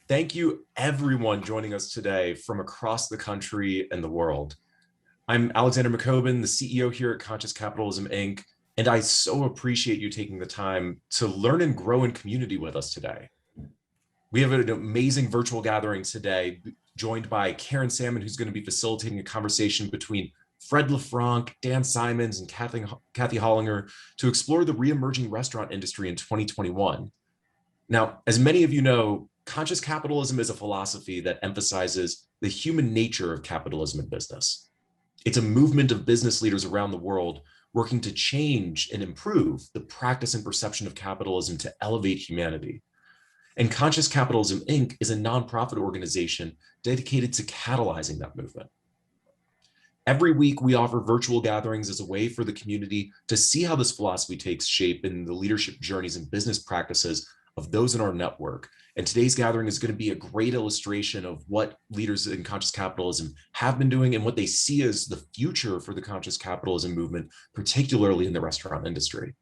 Thank you, everyone joining us today from across the country and the world. I'm Alexander McCobin, the CEO here at Conscious Capitalism, Inc., and I so appreciate you taking the time to learn and grow in community with us today. We have an amazing virtual gathering today, joined by Karen Salmon, who's going to be facilitating a conversation between Fred LeFranc, Dan Simons, and Kathy Hollinger to explore the re-emerging restaurant industry in 2021. Now, as many of you know, conscious capitalism is a philosophy that emphasizes the human nature of capitalism and business. It's a movement of business leaders around the world working to change and improve the practice and perception of capitalism to elevate humanity. And Conscious Capitalism, Inc. is a nonprofit organization dedicated to catalyzing that movement. Every week, we offer virtual gatherings as a way for the community to see how this philosophy takes shape in the leadership journeys and business practices of those in our network. And today's gathering is going to be a great illustration of what leaders in conscious capitalism have been doing and what they see as the future for the conscious capitalism movement, particularly in the restaurant industry.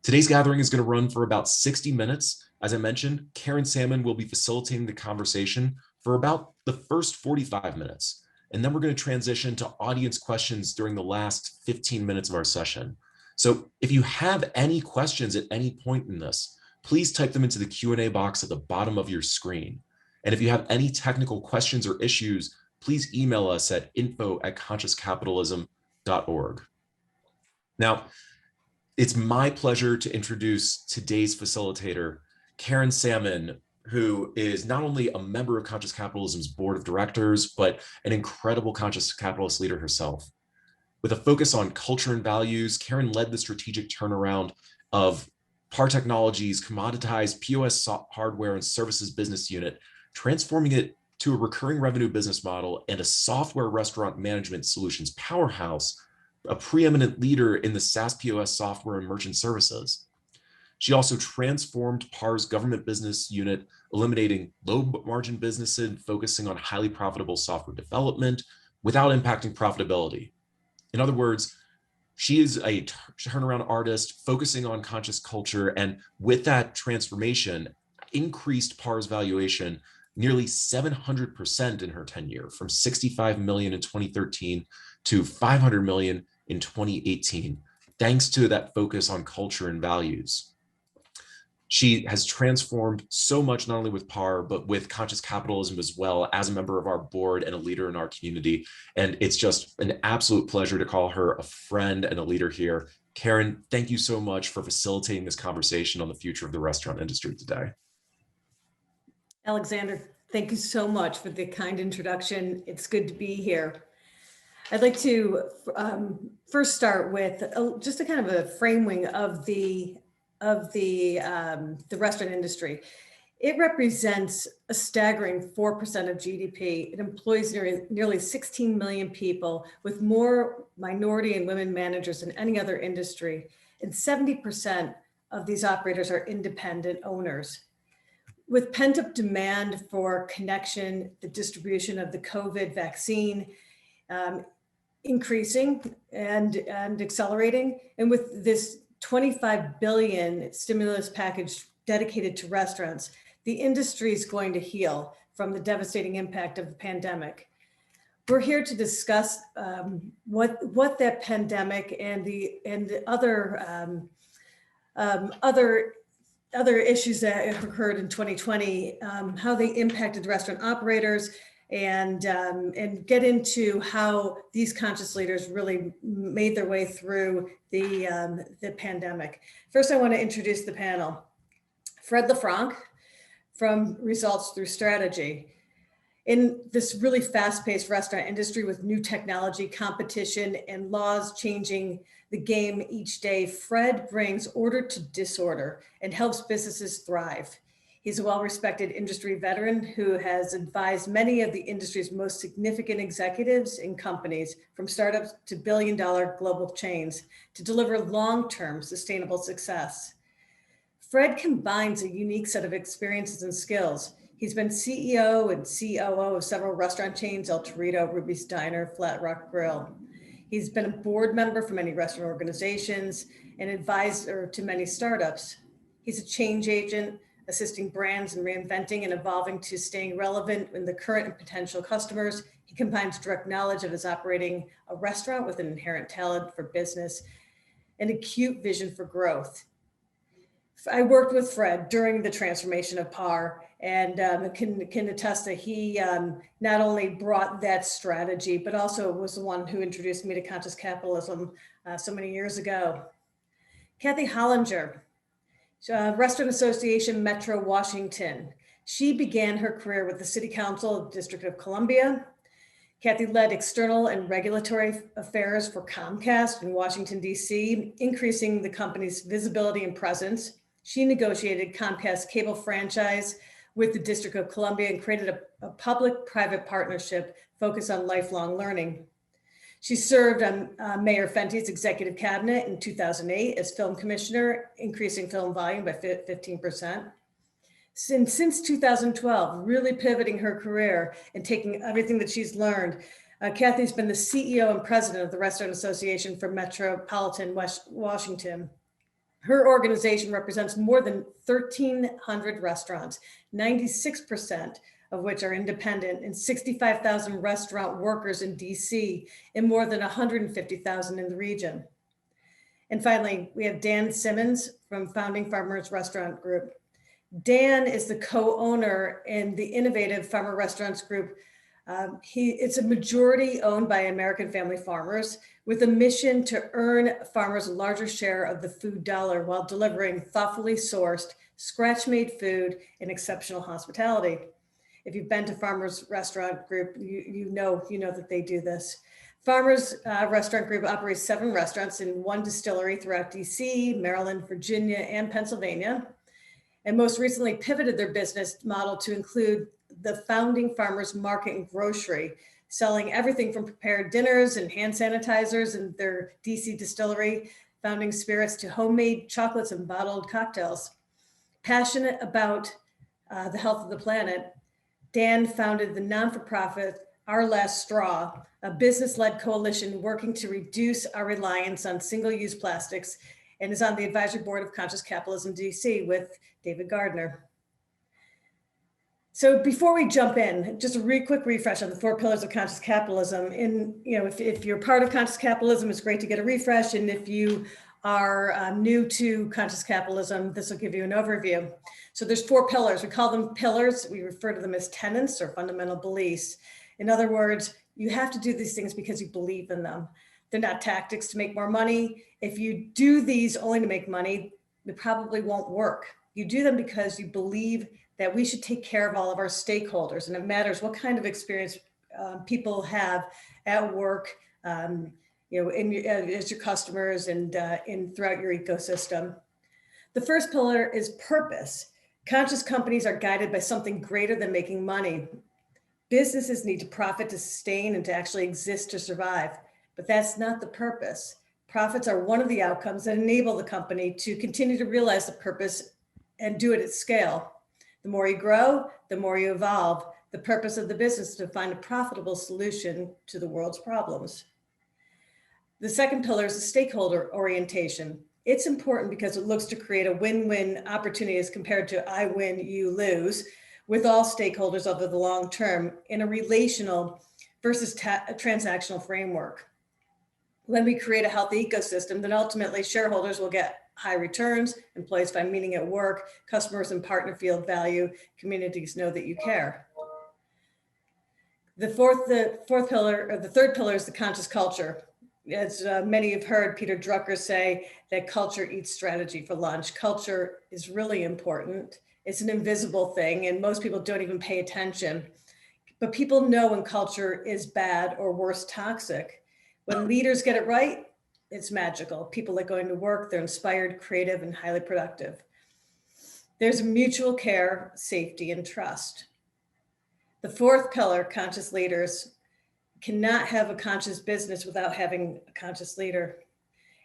Today's gathering is going to run for about 60 minutes. As I mentioned, Karen Salmon will be facilitating the conversation for about the first 45 minutes. And then we're going to transition to audience questions during the last 15 minutes of our session. So if you have any questions at any point in this, please type them into the Q&A box at the bottom of your screen. And if you have any technical questions or issues, please email us at info@consciouscapitalism.org. Now, it's my pleasure to introduce today's facilitator, Karen Salmon, who is not only a member of Conscious Capitalism's board of directors, but an incredible conscious capitalist leader herself. With a focus on culture and values, Karen led the strategic turnaround of PAR Technologies' commoditized POS hardware and services business unit, transforming it to a recurring revenue business model and a software restaurant management solutions powerhouse, a preeminent leader in the SaaS POS software and merchant services. She also transformed PAR's government business unit, eliminating low-margin businesses and focusing on highly profitable software development without impacting profitability. In other words, she is a turnaround artist focusing on conscious culture, and with that transformation, increased PAR's valuation nearly 700% in her tenure, from $65 million in 2013 to $500 million in 2018, thanks to that focus on culture and values. She has transformed so much, not only with PAR, but with Conscious Capitalism as well, as a member of our board and a leader in our community. And it's just an absolute pleasure to call her a friend and a leader here. Karen, thank you so much for facilitating this conversation on the future of the restaurant industry today. Alexander, thank you so much for the kind introduction. It's good to be here. I'd like to first start with just a kind of a framing of the restaurant industry. It represents a staggering 4% of GDP. It employs nearly 16 million people, with more minority and women managers than any other industry. And 70% of these operators are independent owners. With pent-up demand for connection, the distribution of the COVID vaccine increasing and accelerating, and with this $25 billion stimulus package dedicated to restaurants, the industry is going to heal from the devastating impact of the pandemic. We're here to discuss what that pandemic and the other issues that occurred in 2020, how they impacted restaurant operators, and get into how these conscious leaders really made their way through the pandemic. First, I want to introduce the panel. Fred LeFranc from Results Through Strategy. In this really fast-paced restaurant industry with new technology, competition, and laws changing the game each day, Fred brings order to disorder and helps businesses thrive. He's a well-respected industry veteran who has advised many of the industry's most significant executives and companies, from startups to billion-dollar global chains, to deliver long-term sustainable success. Fred combines a unique set of experiences and skills. He's been CEO and COO of several restaurant chains: El Torito, Ruby's Diner, Flat Rock Grill. He's been a board member for many restaurant organizations and advisor to many startups. He's a change agent, assisting brands in reinventing and evolving to staying relevant in the current and potential customers. He combines direct knowledge of his operating a restaurant with an inherent talent for business and acute vision for growth. I worked with Fred during the transformation of PAR, and can attest that he not only brought that strategy, but also was the one who introduced me to conscious capitalism so many years ago. Kathy Hollinger, Restaurant Association, Metro Washington. She began her career with the City Council of the District of Columbia. Kathy led external and regulatory affairs for Comcast in Washington, D.C., increasing the company's visibility and presence. She negotiated Comcast cable franchise with the District of Columbia and created a public-private partnership focused on lifelong learning. She served on Mayor Fenty's executive cabinet in 2008 as film commissioner, increasing film volume by 15%. Since 2012, really pivoting her career and taking everything that she's learned, Kathy's been the CEO and president of the Restaurant Association for Metropolitan Washington. Her organization represents more than 1,300 restaurants, 96% of which are independent, and 65,000 restaurant workers in DC, and more than 150,000 in the region. And finally, we have Dan Simmons from Founding Farmers Restaurant Group. Dan is the co-owner in the innovative Farmer Restaurants Group. It's a majority owned by American family farmers with a mission to earn farmers a larger share of the food dollar while delivering thoughtfully sourced, scratch-made food and exceptional hospitality. If you've been to Farmers Restaurant Group, you know that they do this. Farmers Restaurant Group operates 7 restaurants and 1 distillery throughout DC, Maryland, Virginia, and Pennsylvania, and most recently pivoted their business model to include the Founding Farmers Market and Grocery, selling everything from prepared dinners and hand sanitizers in their DC distillery, Founding Spirits, to homemade chocolates and bottled cocktails. Passionate about the health of the planet, Dan founded the non-for-profit Our Last Straw, a business-led coalition working to reduce our reliance on single-use plastics, and is on the advisory board of Conscious Capitalism DC with David Gardner. So before we jump in, just a really quick refresh on the 4 pillars of conscious capitalism. And if you're part of conscious capitalism, it's great to get a refresh. And if you are new to conscious capitalism, this will give you an overview. So there's 4 pillars. We call them pillars. We refer to them as tenets or fundamental beliefs. In other words, you have to do these things because you believe in them. They're not tactics to make more money. If you do these only to make money, they probably won't work. You do them because you believe that we should take care of all of our stakeholders, and it matters what kind of experience people have at work, as your customers and throughout your ecosystem. The first pillar is purpose. Conscious companies are guided by something greater than making money. Businesses need to profit to sustain and to actually exist to survive, but that's not the purpose. Profits are one of the outcomes that enable the company to continue to realize the purpose and do it at scale. The more you grow, the more you evolve. The purpose of the business is to find a profitable solution to the world's problems. The second pillar is the stakeholder orientation. It's important because it looks to create a win-win opportunity as compared to I win, you lose, with all stakeholders over the long term in a relational versus transactional framework. When we create a healthy ecosystem, then ultimately shareholders will get high returns, employees find meaning at work, customers and partner feel value, communities know that you care. The third pillar is the conscious culture. As many have heard Peter Drucker say that culture eats strategy for lunch. Culture is really important. It's an invisible thing and most people don't even pay attention. But people know when culture is bad or worse, toxic. When leaders get it right, it's magical. People like going to work, they're inspired, creative, and highly productive. There's mutual care, safety, and trust. The fourth pillar, conscious leaders, cannot have a conscious business without having a conscious leader.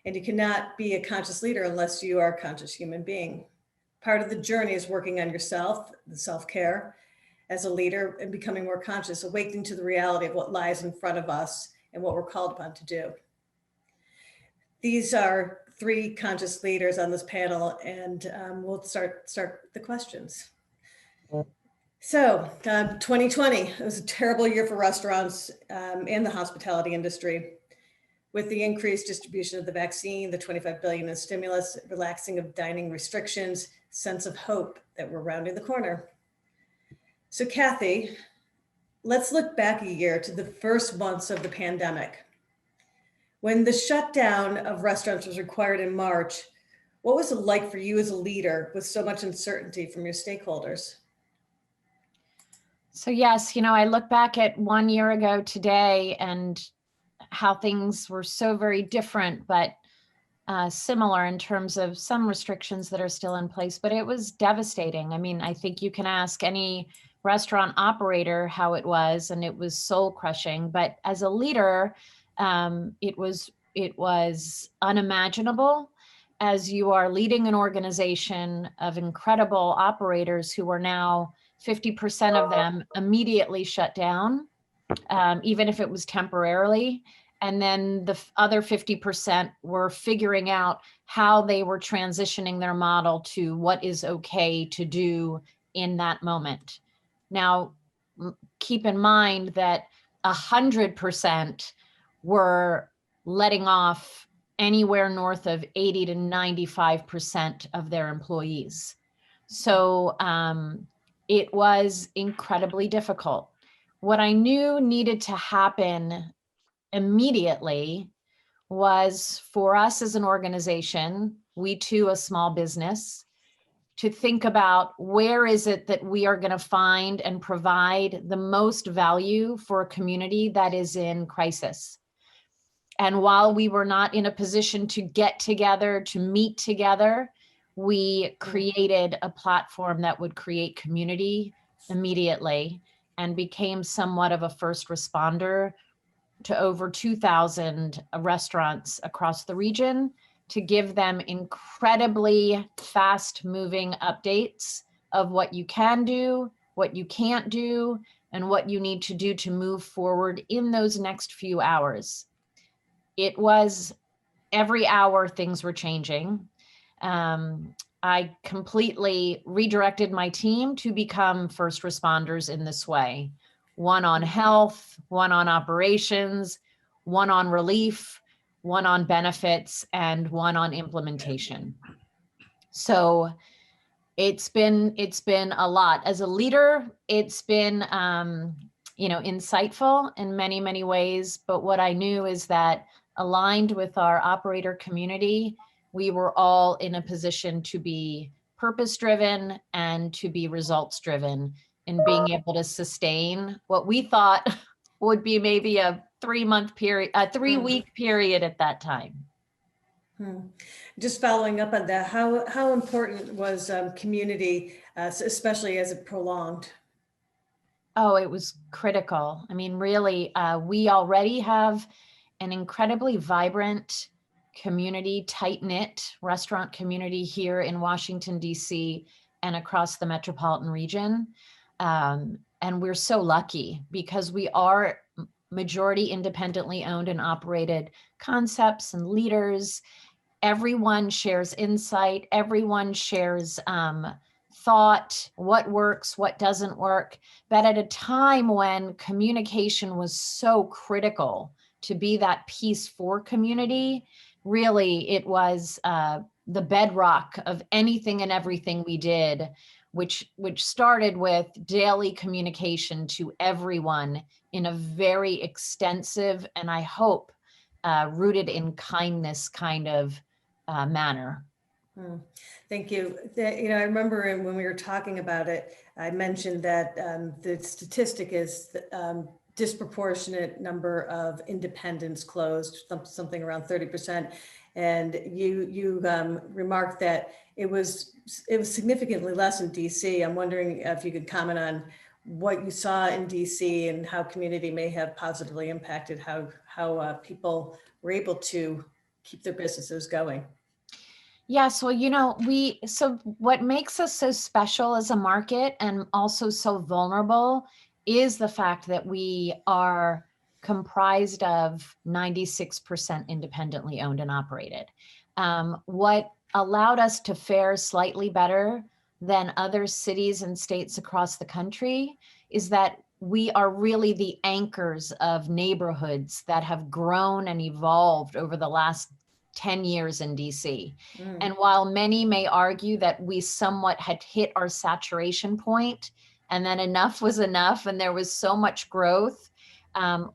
And you cannot be a conscious leader unless you are a conscious human being. Part of the journey is working on yourself, the self-care as a leader, and becoming more conscious, awakening to the reality of what lies in front of us and what we're called upon to do. These are three conscious leaders on this panel, and we'll start the questions. So 2020, it was a terrible year for restaurants and the hospitality industry. With the increased distribution of the vaccine, the 25 billion in stimulus, relaxing of dining restrictions, sense of hope that we're rounding the corner. So Kathy, let's look back a year to the first months of the pandemic. When the shutdown of restaurants was required in March, what was it like for you as a leader with so much uncertainty from your stakeholders? So yes, I look back at 1 year ago today and how things were so very different, but similar in terms of some restrictions that are still in place, but it was devastating. I mean, I think you can ask any restaurant operator how it was, and it was soul crushing. But as a leader, it was unimaginable, as you are leading an organization of incredible operators who are now 50% of them immediately shut down, even if it was temporarily. And then the other 50% were figuring out how they were transitioning their model to what is okay to do in that moment. Now, keep in mind that 100% were letting off anywhere north of 80 to 95% of their employees. So it was incredibly difficult. What I knew needed to happen immediately was for us as an organization, we too, a small business, to think about where is it that we are going to find and provide the most value for a community that is in crisis. And while we were not in a position to get together, to meet together, we created a platform that would create community immediately and became somewhat of a first responder to over 2,000 restaurants across the region to give them incredibly fast moving updates of what you can do, what you can't do, and what you need to do to move forward in those next few hours. It was every hour things were changing. I completely redirected my team to become first responders in this way. One on health, one on operations, one on relief, one on benefits, and one on implementation. So it's been a lot. As a leader, it's been insightful in many, many ways. But what I knew is that aligned with our operator community, we were all in a position to be purpose-driven and to be results-driven in being able to sustain what we thought would be maybe a 3-month period, a 3-week period at that time. Just following up on that, how important was community, especially as it prolonged? Oh, it was critical. I mean, really, we already have an incredibly vibrant community, tight-knit restaurant community here in Washington, D.C. and across the metropolitan region. And we're so lucky because we are majority independently owned and operated concepts and leaders. Everyone shares insight. Everyone shares thought, what works, what doesn't work. But at a time when communication was so critical to be that piece for community, really it was the bedrock of anything and everything we did, which started with daily communication to everyone in a very extensive and I hope rooted in kindness kind of manner. Thank you. I remember when we were talking about it, I mentioned that the statistic is disproportionate number of independents closed, something around 30%. And you remarked that it was significantly less in DC. I'm wondering if you could comment on what you saw in DC and how community may have positively impacted how people were able to keep their businesses going. Yes, well, so what makes us so special as a market and also so vulnerable is the fact that we are comprised of 96% independently owned and operated. What allowed us to fare slightly better than other cities and states across the country is that we are really the anchors of neighborhoods that have grown and evolved over the last 10 years in DC. And while many may argue that we somewhat had hit our saturation point and then enough was enough and there was so much growth,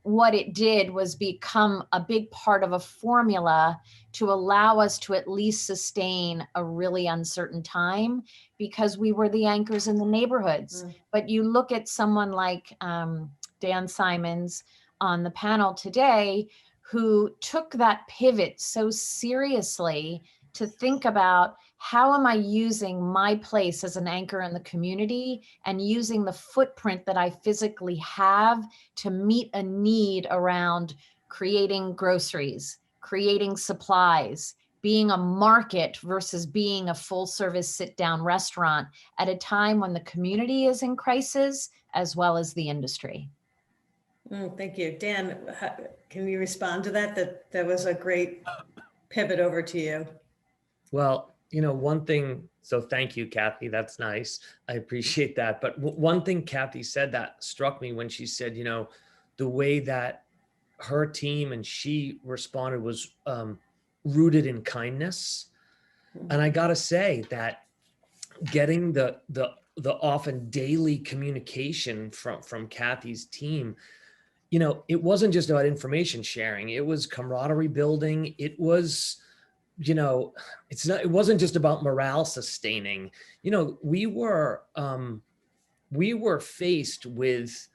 what it did was become a big part of a formula to allow us to at least sustain a really uncertain time because we were the anchors in the neighborhoods. But you look at someone like Dan Simons on the panel today, who took that pivot so seriously to think about how am I using my place as an anchor in the community and using the footprint that I physically have to meet a need around creating groceries, creating supplies, being a market versus being a full service sit down restaurant at a time when the community is in crisis as well as the industry. Thank you. Dan, can you respond to that? That was a great pivot over to you. Well, one thing, so thank you, Kathy. That's nice. I appreciate that. But one thing Kathy said that struck me when she said, the way that her team and she responded was rooted in kindness. And I got to say that getting the often daily communication from Kathy's team, it wasn't just about information sharing. It was camaraderie building. It was, it wasn't just about morale sustaining. We were faced with,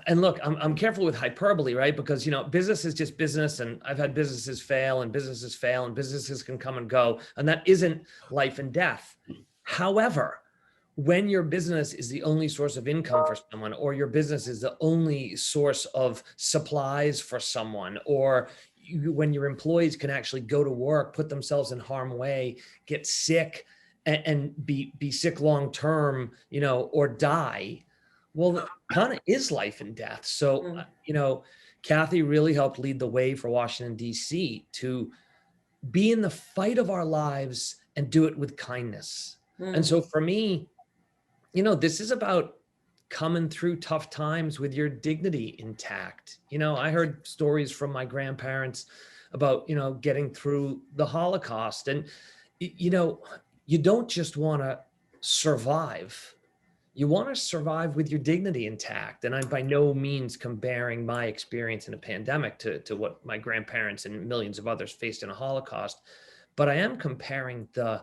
and look, I'm careful with hyperbole, right? Because, business is just business, and I've had businesses fail and businesses can come and go, and that isn't life and death. However, when your business is the only source of income for someone, or your business is the only source of supplies for someone, or when your employees can actually go to work, put themselves in harm's way, get sick and be sick long-term, or die, well, it kind of is life and death. So, Kathy really helped lead the way for Washington, D.C. to be in the fight of our lives and do it with kindness. And so for me, this is about coming through tough times with your dignity intact. I heard stories from my grandparents about, getting through the Holocaust. And, you don't just want to survive. You want to survive with your dignity intact. And I'm by no means comparing my experience in a pandemic to what my grandparents and millions of others faced in a Holocaust. But I am comparing the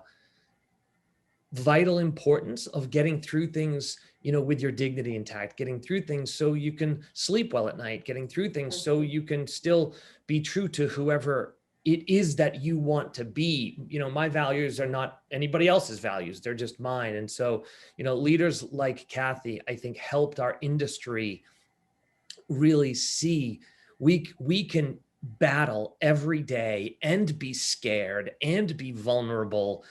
vital importance of getting through things, with your dignity intact, getting through things so you can sleep well at night, getting through things so you can still be true to whoever it is that you want to be. My values are not anybody else's values. They're just mine. And so, leaders like Kathy, I think, helped our industry really see we can battle every day and be scared and be vulnerable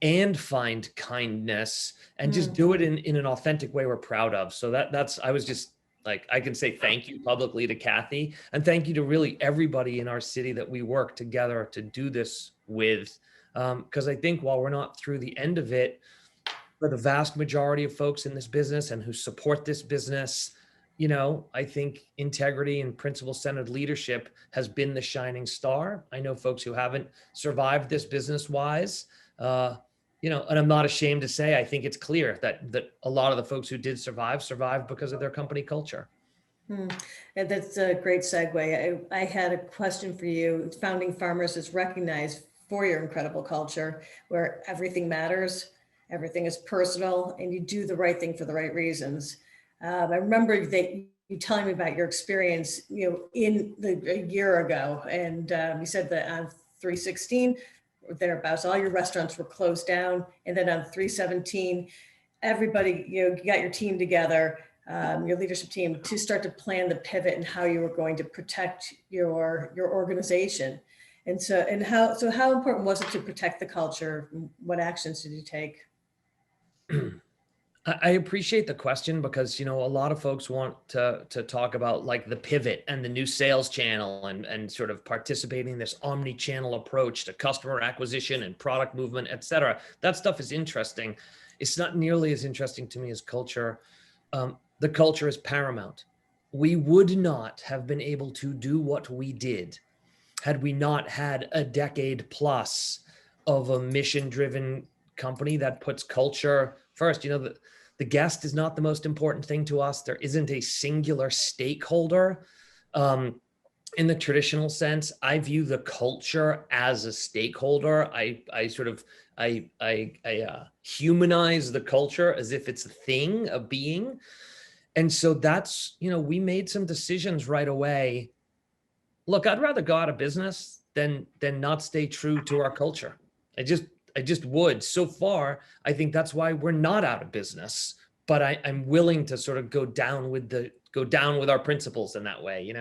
and find kindness and just do it in an authentic way we're proud of. So I was just like, I can say thank you publicly to Kathy, and thank you to really everybody in our city that we work together to do this with. Because I think while we're not through the end of it, for the vast majority of folks in this business and who support this business, I think integrity and principle-centered leadership has been the shining star. I know folks who haven't survived this business-wise, and I'm not ashamed to say, I think it's clear that a lot of the folks who did survived because of their company culture. And that's a great segue. I had a question for you. Founding Farmers is recognized for your incredible culture where everything matters, everything is personal, and you do the right thing for the right reasons. I remember that you telling me about your experience, a year ago, and you said that on 3/16, thereabouts, all your restaurants were closed down, and then on 3/17, everybody, you got your team together, your leadership team, to start to plan the pivot and how you were going to protect your organization. And how important was it to protect the culture? What actions did you take? I appreciate the question because, a lot of folks want to talk about like the pivot and the new sales channel and sort of participating in this omni-channel approach to customer acquisition and product movement, et cetera. That stuff is interesting. It's not nearly as interesting to me as culture. The culture is paramount. We would not have been able to do what we did had we not had a decade plus of a mission-driven company that puts culture first. The guest is not the most important thing to us. There isn't a singular stakeholder. In the traditional sense, I view the culture as a stakeholder. I sort of humanize the culture as if it's a thing, a being. And so that's, we made some decisions right away. Look, I'd rather go out of business than not stay true to our culture. I just would. So far, I think that's why we're not out of business. But I'm willing to sort of go down with our principles in that way.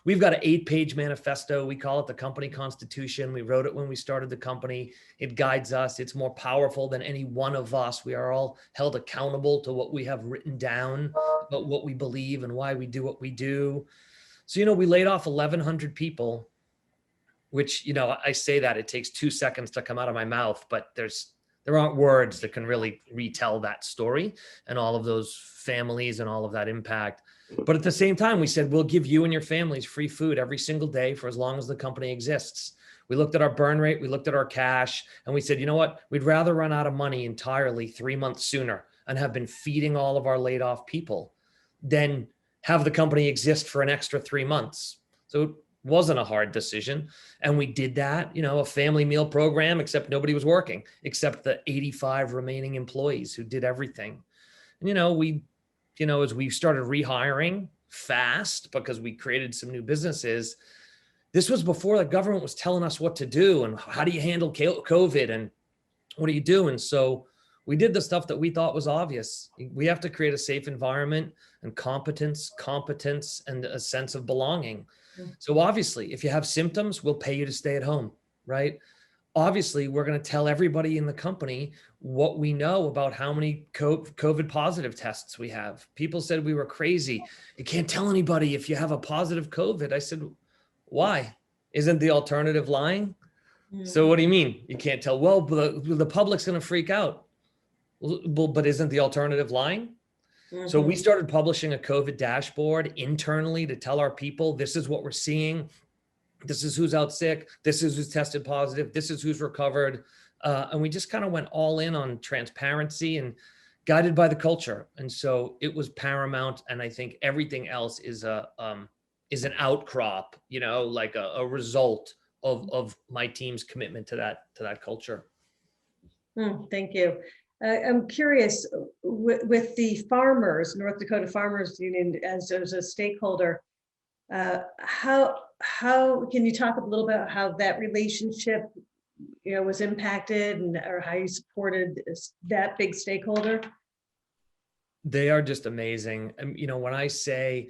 We've got an 8-page manifesto. We call it the company constitution. We wrote it when we started the company. It guides us. It's more powerful than any one of us. We are all held accountable to what we have written down about what we believe and why we do what we do. So, we laid off 1,100 people, which, I say that it takes 2 seconds to come out of my mouth, but there aren't words that can really retell that story and all of those families and all of that impact. But at the same time, we said, we'll give you and your families free food every single day for as long as the company exists. We looked at our burn rate, we looked at our cash, and we said, you know what? We'd rather run out of money entirely 3 months sooner and have been feeding all of our laid off people than have the company exist for an extra 3 months. So it wasn't a hard decision. And we did that, a family meal program, except nobody was working, except the 85 remaining employees who did everything. And, we, as we started rehiring fast because we created some new businesses, this was before the government was telling us what to do and how do you handle COVID and what do you do? And so we did the stuff that we thought was obvious. We have to create a safe environment and competence, and a sense of belonging. So obviously, if you have symptoms, we'll pay you to stay at home, right? Obviously, we're going to tell everybody in the company what we know about how many COVID positive tests we have. People said we were crazy. You can't tell anybody if you have a positive COVID. I said, why? Isn't the alternative lying? So what do you mean? You can't tell? Well, the public's going to freak out. Well, but isn't the alternative lying? So we started publishing a COVID dashboard internally to tell our people, this is what we're seeing. This is who's out sick. This is who's tested positive. This is who's recovered. And we just kind of went all in on transparency and guided by the culture. And so it was paramount. And I think everything else is an outcrop, like a result of my team's commitment to that culture. Thank you. I'm curious, with the farmers, North Dakota Farmers Union as a stakeholder, how can you talk a little bit about how that relationship, was impacted or how you supported that big stakeholder? They are just amazing. And, when I say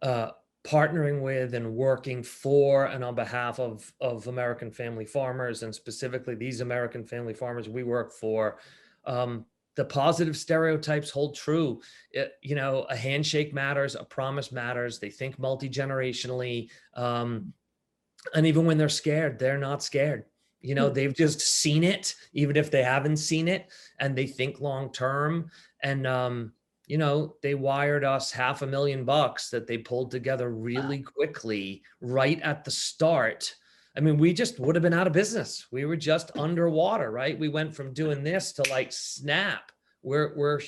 partnering with and working for and on behalf of American family farmers, and specifically these American family farmers we work for, the positive stereotypes hold true. A handshake matters, a promise matters. They think multi-generationally. And even when they're scared, they're not scared. They've just seen it, even if they haven't seen it, and they think long-term. And, they wired us $500,000 that they pulled together really quickly right at the start. I mean, we just would have been out of business. We were just underwater, right? We went from doing this to like snap. We're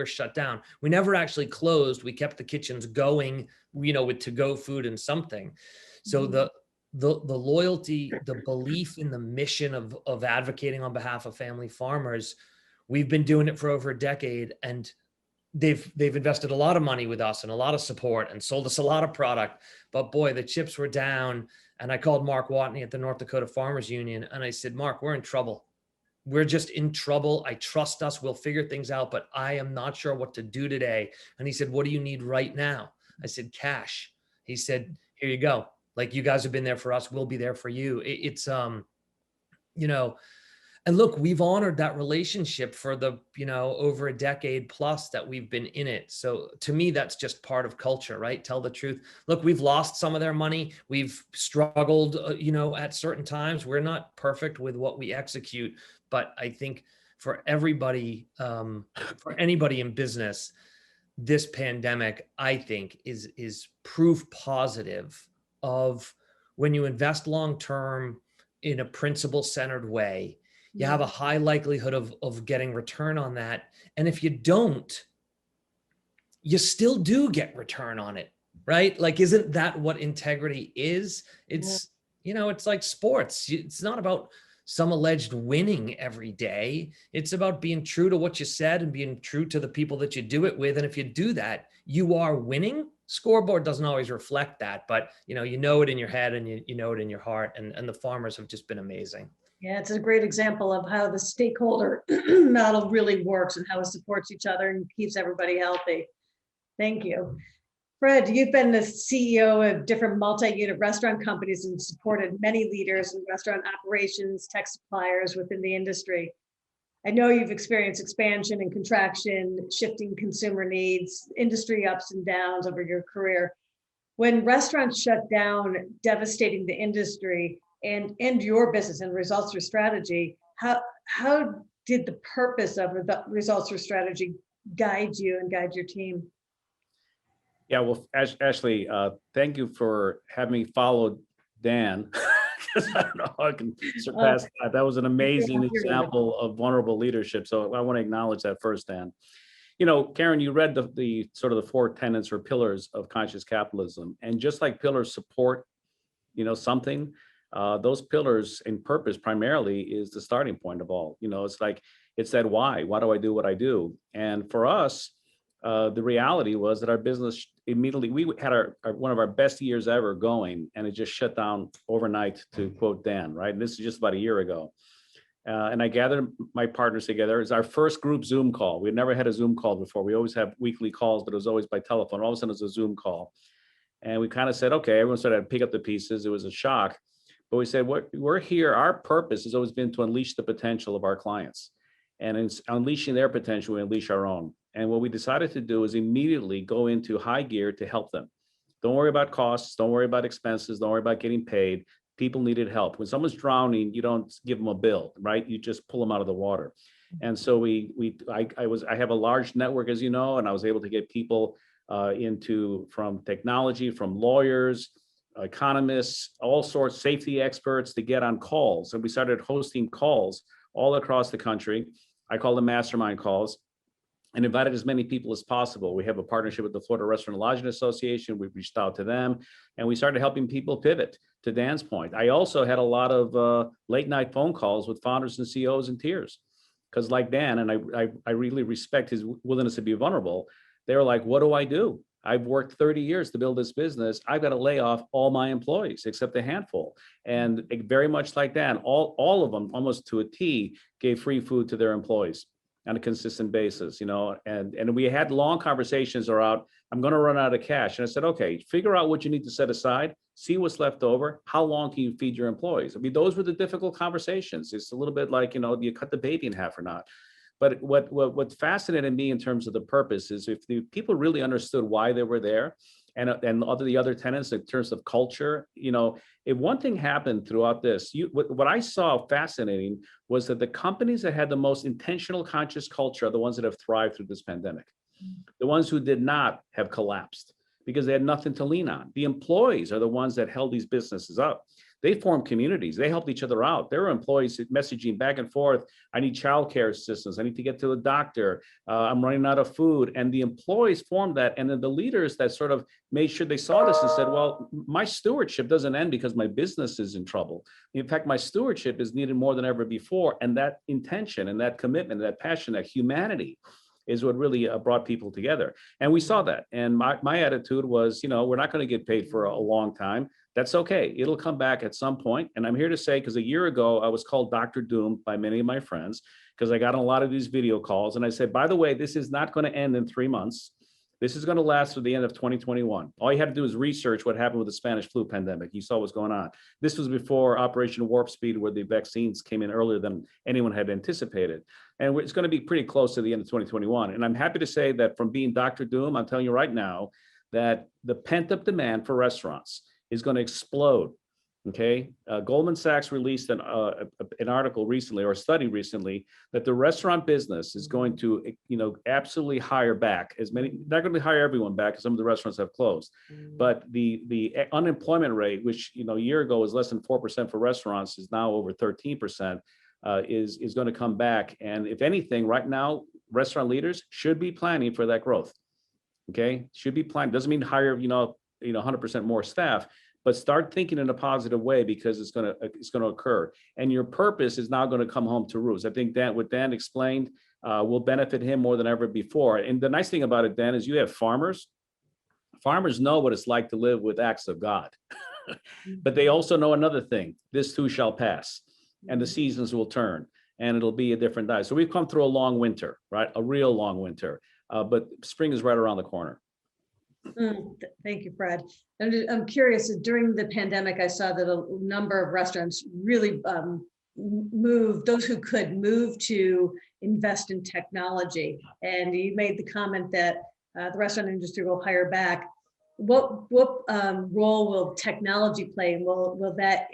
shut down. We never actually closed. We kept the kitchens going, with to-go food and something. So the loyalty, the belief in the mission of advocating on behalf of family farmers, we've been doing it for over a decade, and they've invested a lot of money with us and a lot of support and sold us a lot of product. But boy, the chips were down. And I called Mark Watney at the North Dakota Farmers Union. And I said, Mark, we're in trouble. We're just in trouble. I trust us. We'll figure things out, but I am not sure what to do today. And he said, what do you need right now? I said, cash. He said, here you go. Like, you guys have been there for us. We'll be there for you. It's And look, we've honored that relationship for the, over a decade plus that we've been in it. So to me, that's just part of culture, right? Tell the truth. Look, we've lost some of their money. We've struggled, at certain times. We're not perfect with what we execute, but I think for everybody, for anybody in business, this pandemic, I think, is proof positive of when you invest long-term in a principle-centered way, you have a high likelihood of getting return on that. And if you don't, you still do get return on it, right? Like, isn't that what integrity is? It's, it's like sports. It's not about some alleged winning every day. It's about being true to what you said and being true to the people that you do it with. And if you do that, you are winning. Scoreboard doesn't always reflect that, but you know it in your head and you know it in your heart. And the farmers have just been amazing. Yeah, it's a great example of how the stakeholder model really works and how it supports each other and keeps everybody healthy. Thank you. Fred, you've been the CEO of different multi-unit restaurant companies and supported many leaders in restaurant operations, tech suppliers within the industry. I know you've experienced expansion and contraction, shifting consumer needs, industry ups and downs over your career. When restaurants shut down, devastating the industry and your business and results through strategy, how did the purpose of the results through strategy guide you and guide your team? Yeah, well, Ashley, thank you for having me follow Dan, because I don't know how I can surpass that. That was an amazing example of vulnerable leadership. So I want to acknowledge that first, Dan. Karen, you read the sort of the 4 tenets or pillars of conscious capitalism. And just like pillars support, something, those pillars in purpose primarily is the starting point of all. It's that why do I do what I do? And for us, the reality was that our business immediately, we had one of our best years ever going, and it just shut down overnight, to quote Dan, right? And this is just about a year ago. And I gathered my partners together. It's our first group Zoom call. We'd never had a Zoom call before. We always have weekly calls, but it was always by telephone. All of a sudden, it was a Zoom call. And we kind of said, okay, everyone started to pick up the pieces. It was a shock. But we said, we're here. Our purpose has always been to unleash the potential of our clients. And in unleashing their potential, we unleash our own. And what we decided to do is immediately go into high gear to help them. Don't worry about costs. Don't worry about expenses. Don't worry about getting paid. People needed help. When someone's drowning, you don't give them a bill, right? You just pull them out of the water. And so I have a large network, as you know, and I was able to get people from technology, from lawyers, economists, all sorts, safety experts, to get on calls. And we started hosting calls all across the country. I call them mastermind calls, and invited as many people as possible. We have a partnership with the Florida Restaurant and Lodging Association. We've reached out to them, and we started helping people pivot. To Dan's point, I also had a lot of late night phone calls with founders and CEOs in tears, because like Dan, and I really respect his willingness to be vulnerable, they were like, what do I do? I've worked 30 years to build this business. I've got to lay off all my employees except a handful. And very much like Dan, all of them, almost to a T, gave free food to their employees on a consistent basis, and we had long conversations around, I'm going to run out of cash. And I said, okay, figure out what you need to set aside, see what's left over. How long can you feed your employees? I mean, those were the difficult conversations. It's a little bit like, do you cut the baby in half or not? But what fascinated me in terms of the purpose is if the people really understood why they were there, and the other tenets in terms of culture, if one thing happened throughout this, what I saw fascinating was that the companies that had the most intentional conscious culture are the ones that have thrived through this pandemic. The ones who did not have collapsed because they had nothing to lean on. The employees are the ones that held these businesses up. They formed communities. They helped each other out. There were employees messaging back and forth. I need childcare assistance. I need to get to the doctor. I'm running out of food. And the employees formed that. And then the leaders that sort of made sure they saw this and said, well, my stewardship doesn't end because my business is in trouble. In fact, my stewardship is needed more than ever before. And that intention and that commitment, that passion, that humanity is what really brought people together. And we saw that. And my attitude was, we're not going to get paid for a long time. That's okay. It'll come back at some point. And I'm here to say, because a year ago, I was called Dr. Doom by many of my friends, because I got on a lot of these video calls. And I said, by the way, this is not going to end in 3 months. This is going to last through the end of 2021. All you had to do is research what happened with the Spanish flu pandemic. You saw what's going on. This was before Operation Warp Speed, where the vaccines came in earlier than anyone had anticipated. And it's going to be pretty close to the end of 2021. And I'm happy to say that from being Dr. Doom, I'm telling you right now that the pent-up demand for restaurants is going to explode. Okay, Goldman Sachs released an article recently, or a study recently, that the restaurant business is going to, absolutely hire back as many. Not going to hire everyone back, because some of the restaurants have closed. But the unemployment rate, which a year ago was less than 4% for restaurants, is now over 13%. Is going to come back, and if anything, right now, restaurant leaders should be planning for that growth. Okay, should be planning. Doesn't mean hire 100% more staff, but start thinking in a positive way, because it's going to occur, and your purpose is now going to come home to roost. I think what Dan explained will benefit him more than ever before. And the nice thing about it, Dan, is you have farmers. Farmers know what it's like to live with acts of God, but they also know another thing: this too shall pass, and the seasons will turn, and it'll be a different day. So we've come through a long winter, right? A real long winter, but spring is right around the corner. Thank you, Fred. I'm curious, during the pandemic, I saw that a number of restaurants really moved, those who could move to invest in technology. And you made the comment that the restaurant industry will hire back. What role will technology play? Will that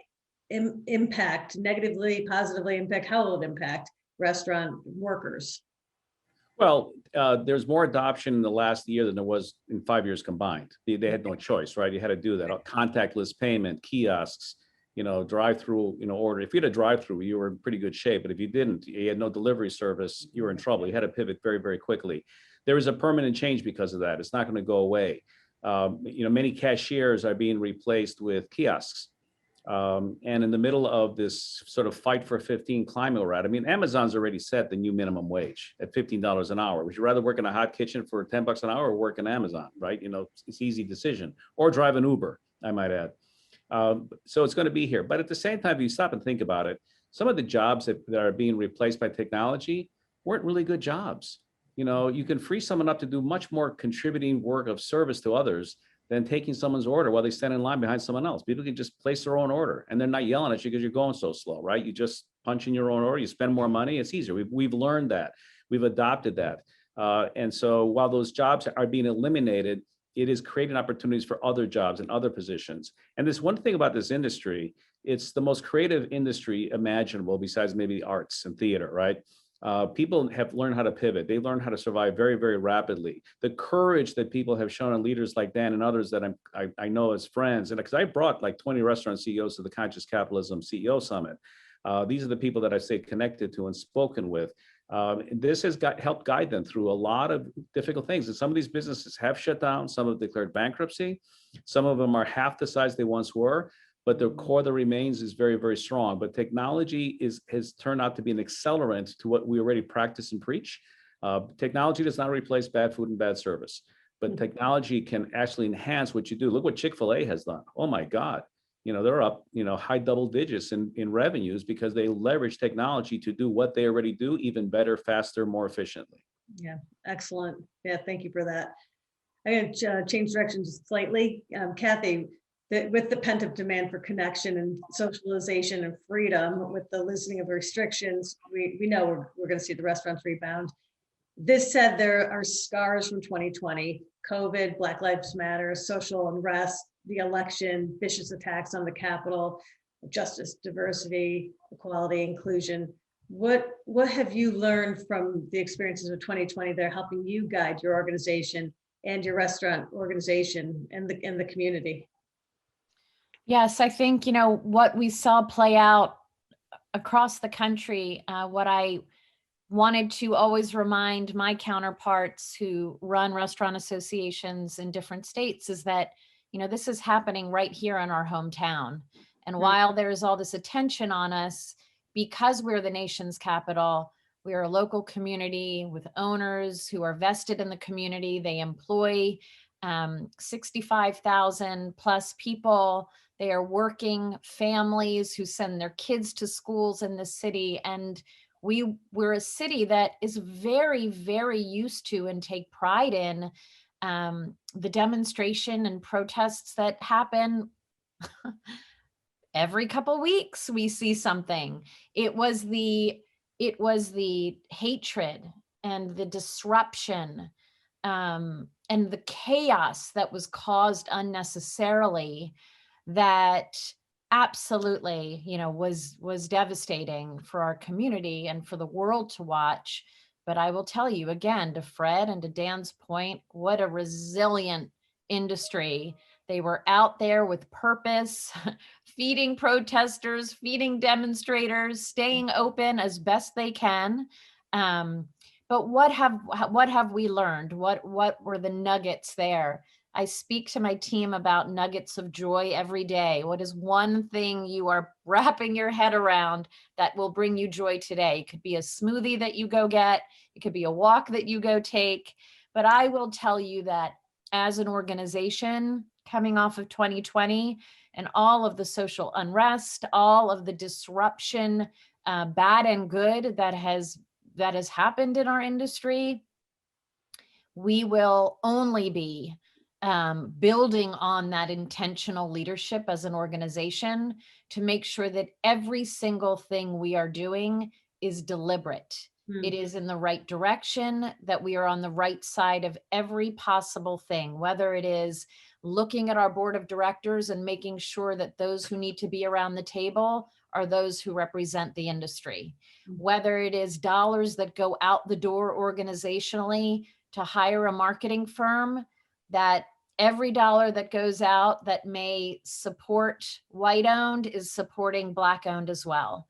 impact negatively, positively impact? How will it impact restaurant workers? Well, there's more adoption in the last year than there was in 5 years combined. They had no choice, right? You had to do that. Contactless payment, kiosks, drive-through, order. If you had a drive-through, you were in pretty good shape. But if you didn't, you had no delivery service, you were in trouble. You had to pivot very, very quickly. There is a permanent change because of that. It's not going to go away. Many cashiers are being replaced with kiosks. And in the middle of this sort of fight for 15 climate we're at, I mean, Amazon's already set the new minimum wage at $15 an hour. Would you rather work in a hot kitchen for $10 an hour or work in Amazon, right? It's an easy decision, or drive an Uber, I might add. So it's going to be here. But at the same time, if you stop and think about it, some of the jobs that are being replaced by technology weren't really good jobs. You can free someone up to do much more contributing work of service to others than taking someone's order while they stand in line behind someone else. People can just place their own order, and they're not yelling at you because you're going so slow, right? You just punch in your own order, you spend more money, it's easier. We've learned that, we've adopted that. And so while those jobs are being eliminated, it is creating opportunities for other jobs and other positions. And this one thing about this industry, it's the most creative industry imaginable, besides maybe arts and theater, right? People have learned how to pivot. They learned how to survive very, very rapidly. The courage that people have shown, and leaders like Dan and others that I know as friends, and because I brought like 20 restaurant CEOs to the Conscious Capitalism CEO Summit. These are the people that I stayed connected to and spoken with. This has helped guide them through a lot of difficult things. And some of these businesses have shut down. Some have declared bankruptcy. Some of them are half the size they once were. But the core that remains is very, very strong. But technology has turned out to be an accelerant to what we already practice and preach. Technology does not replace bad food and bad service, but technology can actually enhance what you do. Look what Chick-fil-A has done. Oh my God. They're up, high double digits in revenues because they leverage technology to do what they already do even better, faster, more efficiently. Yeah, excellent. Yeah, thank you for that. I'm going to change direction just slightly. Kathy, with the pent-up demand for connection and socialization and freedom, with the loosening of restrictions, we know we're going to see the restaurants rebound. This said, there are scars from 2020, COVID, Black Lives Matter, social unrest, the election, vicious attacks on the Capitol, justice, diversity, equality, inclusion. What have you learned from the experiences of 2020 that are helping you guide your organization and your restaurant organization and the community? Yes, I think, what we saw play out across the country, what I wanted to always remind my counterparts who run restaurant associations in different states is that, this is happening right here in our hometown. And while there's all this attention on us, because we're the nation's capital, we are a local community with owners who are vested in the community. They employ 65,000 plus people. They are working families who send their kids to schools in the city. And we're a city that is very, very used to and take pride in The demonstration and protests that happen every couple weeks, we see something. It was the hatred and the disruption and the chaos that was caused unnecessarily that absolutely, was devastating for our community and for the world to watch. But I will tell you again, to Fred and to Dan's point, what a resilient industry. They were out there with purpose, feeding protesters, feeding demonstrators, staying open as best they can. But what have we learned? What were the nuggets there? I speak to my team about nuggets of joy every day. What is one thing you are wrapping your head around that will bring you joy today? It could be a smoothie that you go get. It could be a walk that you go take. But I will tell you that as an organization coming off of 2020 and all of the social unrest, all of the disruption, bad and good that has happened in our industry, we will only be building on that intentional leadership as an organization to make sure that every single thing we are doing is deliberate. It is in the right direction, that we are on the right side of every possible thing, whether it is looking at our board of directors and making sure that those who need to be around the table are those who represent the industry, whether it is dollars that go out the door organizationally to hire a marketing firm, that every dollar that goes out that may support white-owned is supporting Black-owned as well.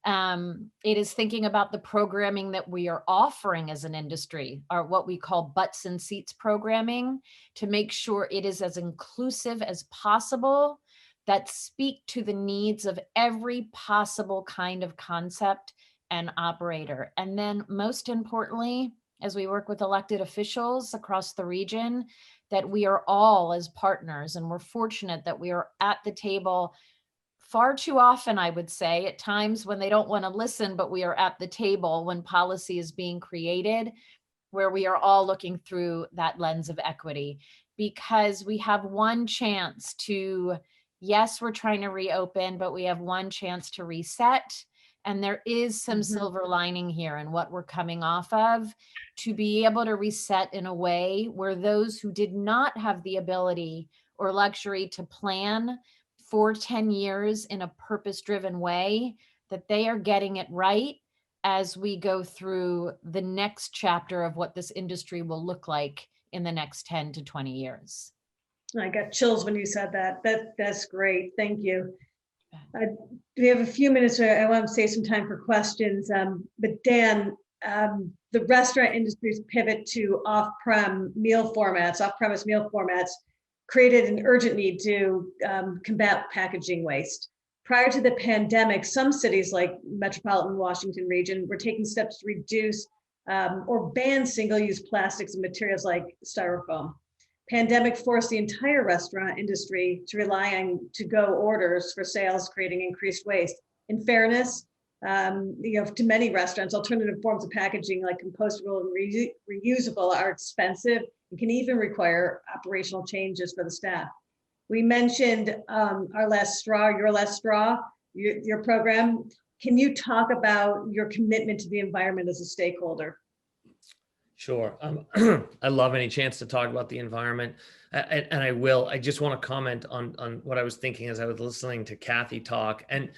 It is thinking about the programming that we are offering as an industry, or what we call butts and seats programming, to make sure it is as inclusive as possible, that speak to the needs of every possible kind of concept and operator. And then most importantly, as we work with elected officials across the region, that we are all as partners, and we're fortunate that we are at the table far too often, I would say, at times when they don't want to listen, but we are at the table when policy is being created, where we are all looking through that lens of equity, because we have one chance to, yes, we're trying to reopen, but we have one chance to reset. And there is some silver lining here in what we're coming off of, to be able to reset in a way where those who did not have the ability or luxury to plan for 10 years in a purpose-driven way, that they are getting it right as we go through the next chapter of what this industry will look like in the next 10 to 20 years. I got chills when you said that. That's great. Thank you. We have a few minutes. I want to save some time for questions. But Dan, the restaurant industry's pivot to off-premise meal formats created an urgent need to combat packaging waste. Prior to the pandemic, some cities like metropolitan Washington region were taking steps to reduce or ban single-use plastics and materials like styrofoam. Pandemic forced the entire restaurant industry to rely on to-go orders for sales, creating increased waste. In fairness, to many restaurants, alternative forms of packaging like compostable and reusable are expensive and can even require operational changes for the staff. We mentioned our last straw, your last straw, your program. Can you talk about your commitment to the environment as a stakeholder? Sure. I love any chance to talk about the environment, and I will. I just want to comment on what I was thinking as I was listening to Kathy talk. And,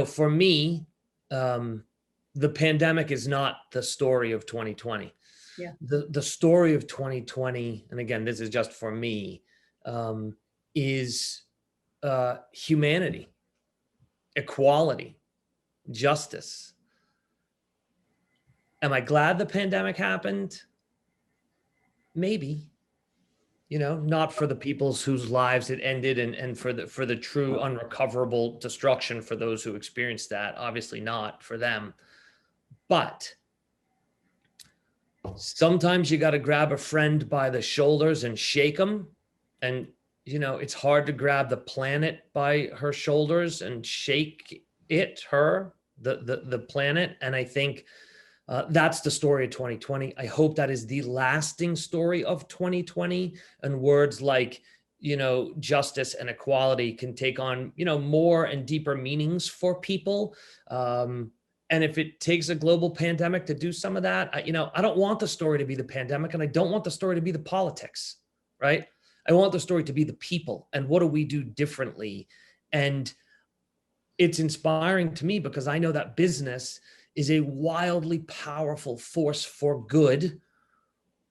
for me, the pandemic is not the story of 2020. Yeah. The story of 2020, and again, this is just for me, is humanity, equality, justice. Am I glad the pandemic happened? Maybe, not for the peoples whose lives it ended, and for the true unrecoverable destruction for those who experienced that, obviously not for them. But sometimes you got to grab a friend by the shoulders and shake them. And, it's hard to grab the planet by her shoulders and shake the planet. And I think That's the story of 2020. I hope that is the lasting story of 2020, and words like, justice and equality can take on, more and deeper meanings for people. And if it takes a global pandemic to do some of that, I don't want the story to be the pandemic, and I don't want the story to be the politics, right? I want the story to be the people, and what do we do differently? And it's inspiring to me because I know that business is a wildly powerful force for good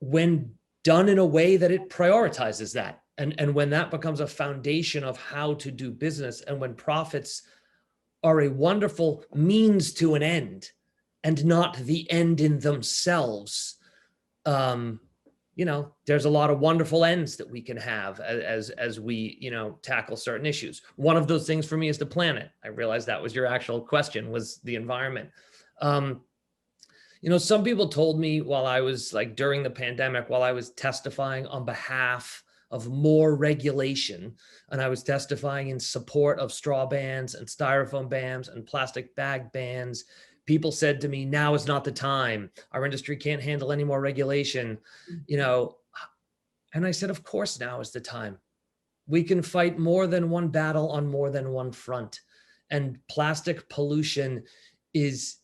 when done in a way that it prioritizes that. And when that becomes a foundation of how to do business, and when profits are a wonderful means to an end and not the end in themselves, there's a lot of wonderful ends that we can have as we, tackle certain issues. One of those things for me is the planet. I realized that was your actual question, was the environment. Some people told me while I was during the pandemic, while I was testifying on behalf of more regulation, and I was testifying in support of straw bans and styrofoam bans and plastic bag bans, people said to me, now is not the time. Our industry can't handle any more regulation, And I said, of course, now is the time. We can fight more than one battle on more than one front. And plastic pollution is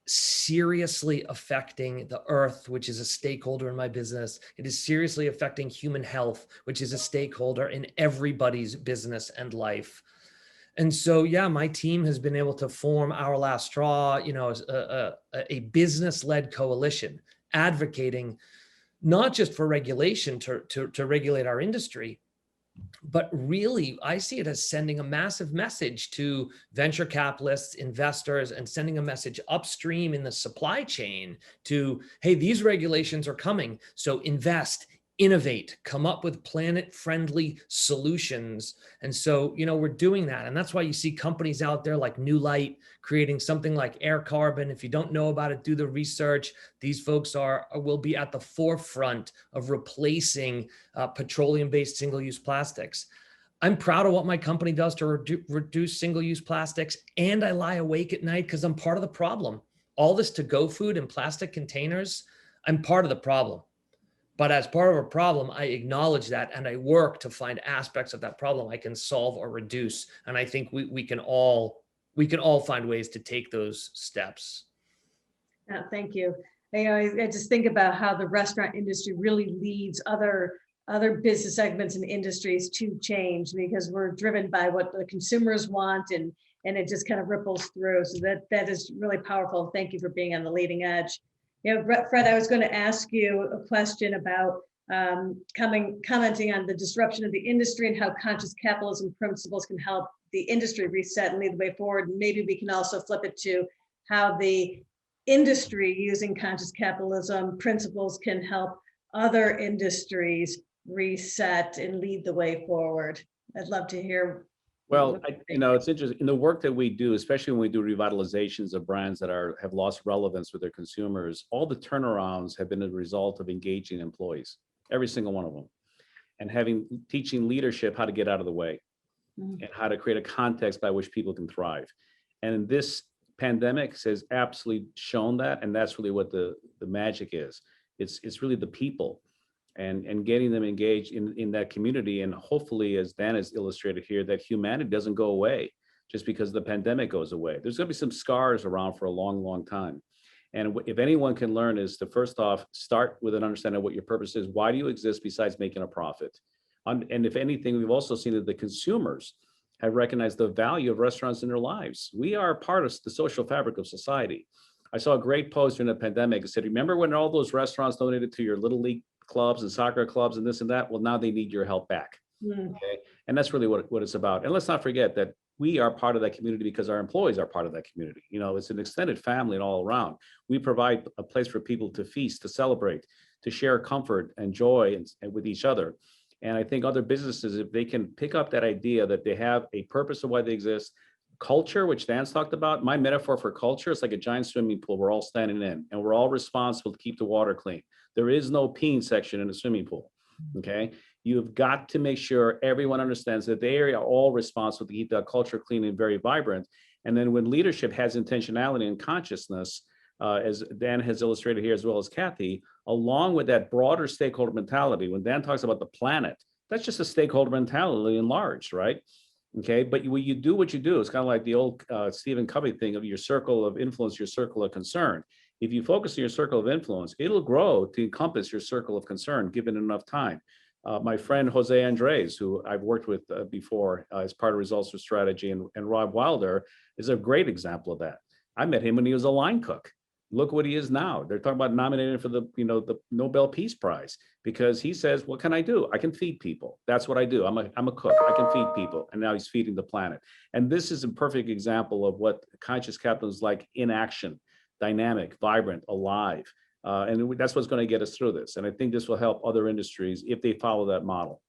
seriously affecting the earth, which is a stakeholder in my business. It is seriously affecting human health, which is a stakeholder in everybody's business and life. And so, yeah, my team has been able to form Our Last Straw, a business-led coalition advocating not just for regulation to regulate our industry, but really, I see it as sending a massive message to venture capitalists, investors, and sending a message upstream in the supply chain to, hey, these regulations are coming, so invest, innovate, come up with planet-friendly solutions. And so, we're doing that. And that's why you see companies out there like New Light creating something like Air Carbon. If you don't know about it, do the research. These folks will be at the forefront of replacing petroleum-based single-use plastics. I'm proud of what my company does to reduce single-use plastics, and I lie awake at night because I'm part of the problem. All this to-go food in plastic containers, I'm part of the problem. But as part of a problem, I acknowledge that, and I work to find aspects of that problem I can solve or reduce. And I think we can all find ways to take those steps. Thank you. I just think about how the restaurant industry really leads other business segments and industries to change, because we're driven by what the consumers want, and it just kind of ripples through. So that is really powerful. Thank you for being on the leading edge. Fred, I was going to ask you a question about commenting on the disruption of the industry and how conscious capitalism principles can help the industry reset and lead the way forward. And maybe we can also flip it to how the industry using conscious capitalism principles can help other industries reset and lead the way forward. I'd love to hear. Well, it's interesting in the work that we do, especially when we do revitalizations of brands that have lost relevance with their consumers. All the turnarounds have been a result of engaging employees, every single one of them, and teaching leadership how to get out of the way and how to create a context by which people can thrive. And this pandemic has absolutely shown that, and that's really what the magic is. It's really the people. And getting them engaged in that community. And hopefully, as Dan has illustrated here, that humanity doesn't go away just because the pandemic goes away. There's going to be some scars around for a long, long time. And if anyone can learn is to, first off, start with an understanding of what your purpose is. Why do you exist besides making a profit? And if anything, we've also seen that the consumers have recognized the value of restaurants in their lives. We are part of the social fabric of society. I saw a great post during the pandemic that said, remember when all those restaurants donated to your Little League clubs and soccer clubs and this and that? Well, now they need your help back. Okay? And that's really what it's about. And let's not forget that we are part of that community because our employees are part of that community. It's an extended family and all around. We provide a place for people to feast, to celebrate, to share comfort and joy and with each other. And I think other businesses, if they can pick up that idea that they have a purpose of why they exist, culture, which Dan's talked about, my metaphor for culture is like a giant swimming pool we're all standing in, and we're all responsible to keep the water clean. There is no peeing section in a swimming pool, okay? You've got to make sure everyone understands that they are all responsible to keep that culture clean and very vibrant. And then when leadership has intentionality and consciousness, as Dan has illustrated here, as well as Kathy, along with that broader stakeholder mentality. When Dan talks about the planet, that's just a stakeholder mentality enlarged, right? Okay, but when you do what you do, it's kind of like the old Stephen Covey thing of your circle of influence, your circle of concern. If you focus on your circle of influence, it'll grow to encompass your circle of concern, given enough time. My friend Jose Andres, who I've worked with before as part of Results with Strategy, and Rob Wilder is a great example of that. I met him when he was a line cook. Look what he is now. They're talking about nominating for the Nobel Peace Prize, because he says, what can I do? I can feed people. That's what I do. I'm a cook. I can feed people. And now he's feeding the planet. And this is a perfect example of what conscious capitalism is like in action: dynamic, vibrant, alive. And that's what's going to get us through this. And I think this will help other industries if they follow that model.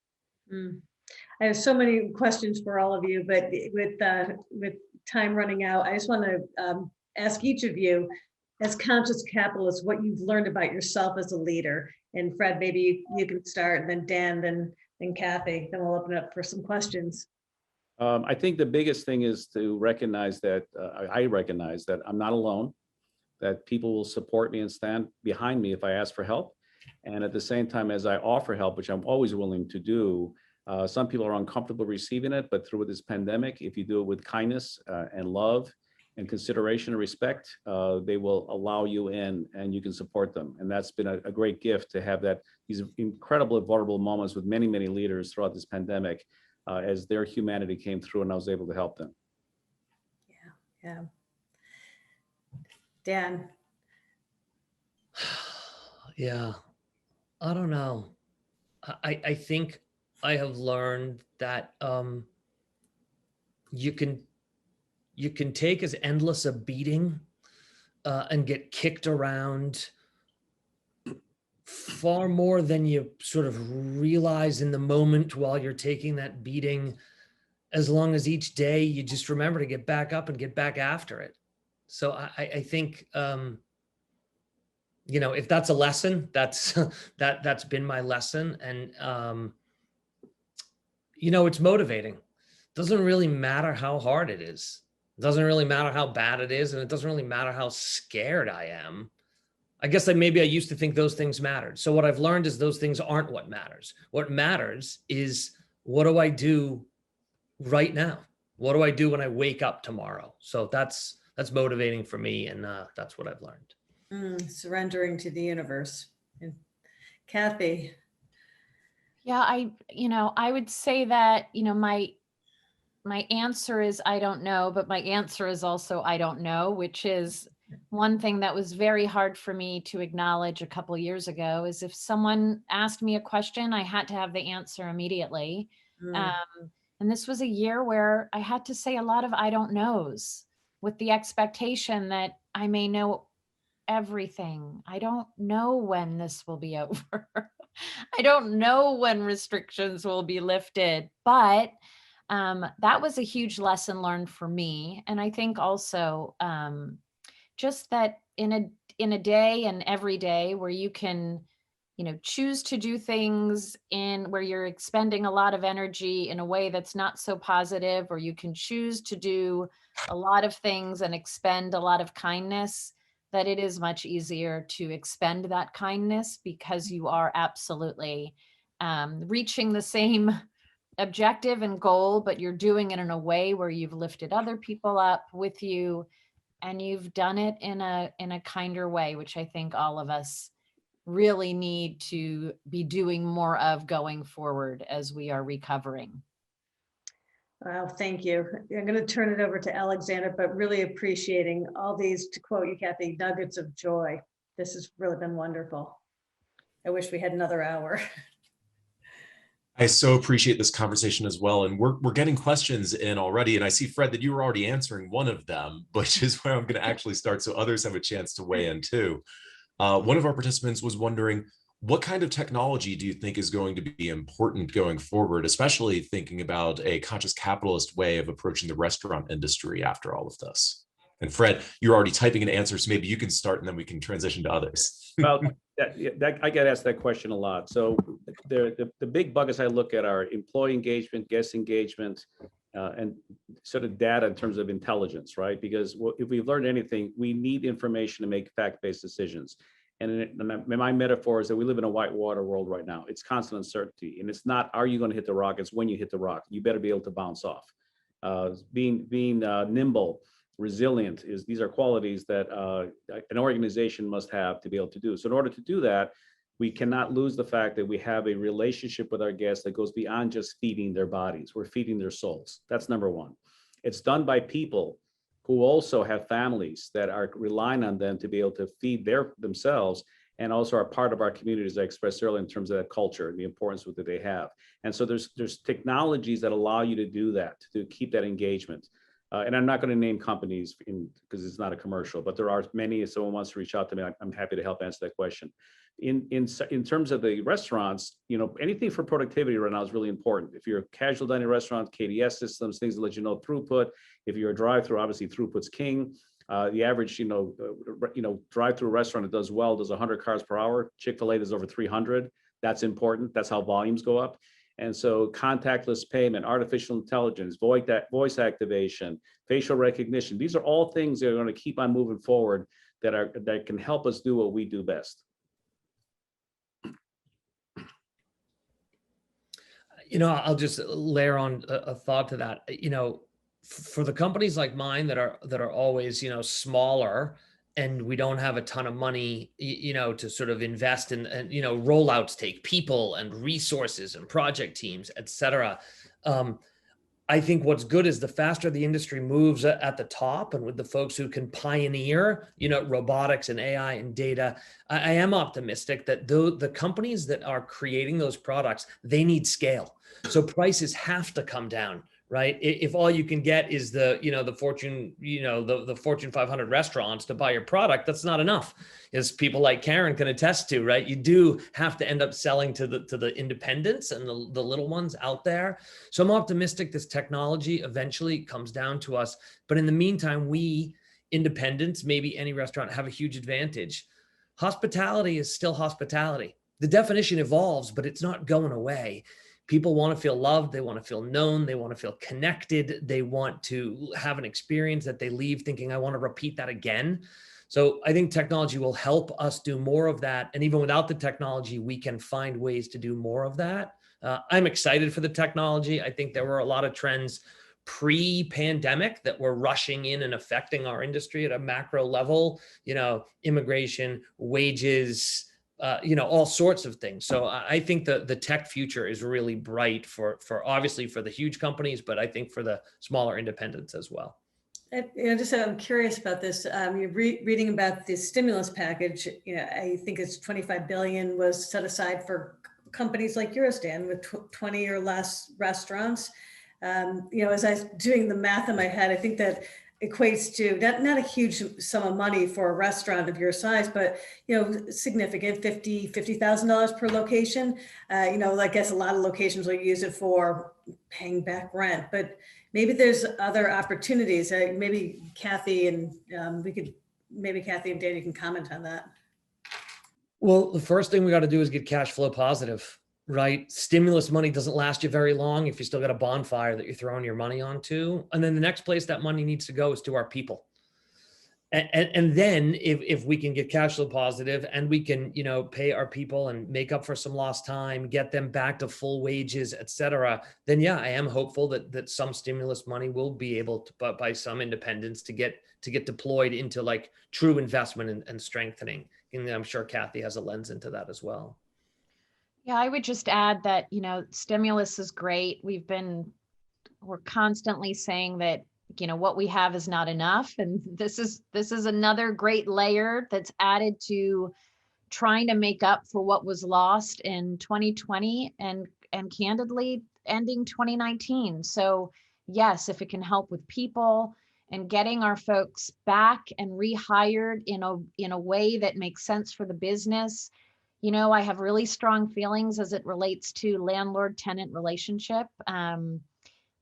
I have so many questions for all of you, but with time running out, I just want to ask each of you, as conscious capitalists, what you've learned about yourself as a leader. And Fred, maybe you can start, and then Dan, then Kathy, then we'll open up for some questions. I think the biggest thing is to recognize that I recognize that I'm not alone, that people will support me and stand behind me if I ask for help. And at the same time, as I offer help, which I'm always willing to do, some people are uncomfortable receiving it, but through this pandemic, if you do it with kindness and love and consideration and respect, they will allow you in and you can support them. And that's been a great gift to have these incredibly vulnerable moments with many, many leaders throughout this pandemic as their humanity came through and I was able to help them. Yeah. Dan. Yeah, I don't know. I think I have learned that you can take as endless a beating and get kicked around far more than you sort of realize in the moment while you're taking that beating, as long as each day you just remember to get back up and get back after it. So I think, if that's a lesson, that's been my lesson. And, it's motivating. Doesn't really matter how hard it is. It doesn't really matter how bad it is. And it doesn't really matter how scared I am. I guess maybe I used to think those things mattered. So what I've learned is those things aren't what matters. What matters is, what do I do right now? What do I do when I wake up tomorrow? So that's motivating for me. And that's what I've learned. Surrendering to the universe. And Kathy. Yeah, I would say that, my answer is, I don't know, but my answer is also, I don't know, which is one thing that was very hard for me to acknowledge a couple of years ago. Is if someone asked me a question, I had to have the answer immediately. And this was a year where I had to say a lot of I don't knows, with the expectation that I may know everything. I don't know when this will be over. I don't know when restrictions will be lifted, but that was a huge lesson learned for me. And I think also just that in a day and every day where you can, choose to do things where you're expending a lot of energy in a way that's not so positive, or you can choose to do a lot of things and expend a lot of kindness, that it is much easier to expend that kindness because you are absolutely reaching the same objective and goal, but you're doing it in a way where you've lifted other people up with you, and you've done it in a kinder way, which I think all of us really need to be doing more of going forward as we are recovering. Well, thank you. I'm going to turn it over to Alexander, but really appreciating all these, to quote you, Kathy, nuggets of joy. This has really been wonderful. I wish we had another hour. I so appreciate this conversation as well. And we're getting questions in already. And I see, Fred, that you were already answering one of them, which is where I'm going to actually start so others have a chance to weigh in too. One of our participants was wondering, what kind of technology do you think is going to be important going forward, especially thinking about a conscious capitalist way of approaching the restaurant industry after all of this? And Fred, you're already typing an answer, so maybe you can start and then we can transition to others. Well, I get asked that question a lot. So the big buckets I look at are employee engagement, guest engagement, and sort of data in terms of intelligence, right? Because if we've learned anything, we need information to make fact-based decisions. And my metaphor is that we live in a whitewater world right now. It's constant uncertainty, and it's not, are you going to hit the rock? It's when you hit the rock. You better be able to bounce off. Being nimble, resilient, these are qualities that an organization must have to be able to do. So in order to do that, we cannot lose the fact that we have a relationship with our guests that goes beyond just feeding their bodies. We're feeding their souls. That's number one. It's done by people who also have families that are relying on them to be able to feed themselves, and also are part of our community, as I expressed earlier, in terms of that culture and the importance that they have. And so there's technologies that allow you to do that, to keep that engagement. And I'm not going to name companies because it's not a commercial, but there are many. If someone wants to reach out to me, I'm happy to help answer that question. In terms of the restaurants, anything for productivity right now is really important. If you're a casual dining restaurant, KDS systems, things that let you know throughput. If you're a drive-through, obviously throughput's king. The average, drive-through restaurant that does well does 100 cars per hour. Chick-fil-A does over 300. That's important. That's how volumes go up. And so contactless payment, artificial intelligence, voice activation, facial recognition, these are all things that are going to keep on moving forward that can help us do what we do best. I'll just layer on a thought to that. For the companies like mine that are always, smaller, and we don't have a ton of money, to sort of invest in, and, rollouts take people and resources and project teams, et cetera. I think what's good is the faster the industry moves at the top, and with the folks who can pioneer, robotics and AI and data, I am optimistic that the companies that are creating those products, they need scale. So prices have to come down, right? If all you can get is the Fortune, the Fortune 500 restaurants to buy your product, that's not enough, as people like Karen can attest to, right? You do have to end up selling to the independents and the little ones out there. So I'm optimistic this technology eventually comes down to us. But in the meantime, we independents, maybe any restaurant, have a huge advantage. Hospitality is still hospitality. The definition evolves, but it's not going away. People want to feel loved. They want to feel known. They want to feel connected. They want to have an experience that they leave thinking, I want to repeat that again. So I think technology will help us do more of that. And even without the technology, we can find ways to do more of that. I'm excited for the technology. I think there were a lot of trends pre-pandemic that were rushing in and affecting our industry at a macro level, immigration, wages, all sorts of things. So I think the tech future is really bright for obviously for the huge companies, but I think for the smaller independents as well. I'm curious about this. You're reading about the stimulus package. I think it's 25 billion was set aside for companies like yours, Dan, with 20 or less restaurants. As I was doing the math in my head, I think that equates to not a huge sum of money for a restaurant of your size, but significant, $50,000 per location. I guess a lot of locations will use it for paying back rent, but maybe there's other opportunities. Maybe Kathy and Kathy and Dan, you can comment on that. Well, the first thing we got to do is get cash flow positive, right? Stimulus money doesn't last you very long if you still got a bonfire that you're throwing your money onto. And then the next place that money needs to go is to our people. And then if we can get cash flow positive and we can, pay our people and make up for some lost time, get them back to full wages, et cetera, then yeah, I am hopeful that some stimulus money will be able to, by some independents, to get deployed into like true investment and strengthening. And I'm sure Kathy has a lens into that as well. Yeah, I would just add that, stimulus is great. We're constantly saying that, what we have is not enough. And this is another great layer that's added to trying to make up for what was lost in 2020 and candidly ending 2019. So yes, if it can help with people and getting our folks back and rehired in a way that makes sense for the business. I have really strong feelings as it relates to landlord-tenant relationship.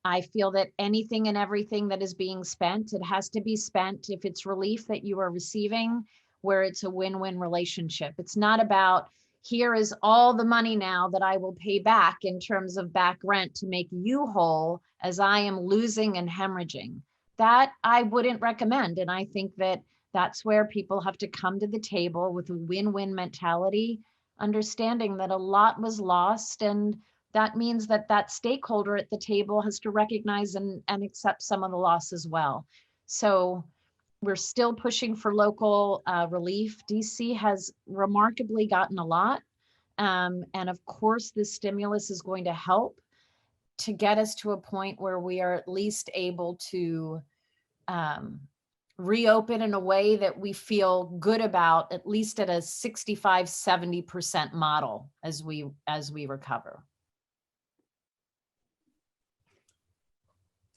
I feel that anything and everything that is being spent, it has to be spent if it's relief that you are receiving, where it's a win-win relationship. It's not about, here is all the money now that I will pay back in terms of back rent to make you whole as I am losing and hemorrhaging. That I wouldn't recommend. And I think that that's where people have to come to the table with a win-win mentality, understanding that a lot was lost. And that means that that stakeholder at the table has to recognize and accept some of the loss as well. So we're still pushing for local relief. DC has remarkably gotten a lot. And of course, this stimulus is going to help to get us to a point where we are at least able to reopen in a way that we feel good about, at least at a 65, 70% model as we recover.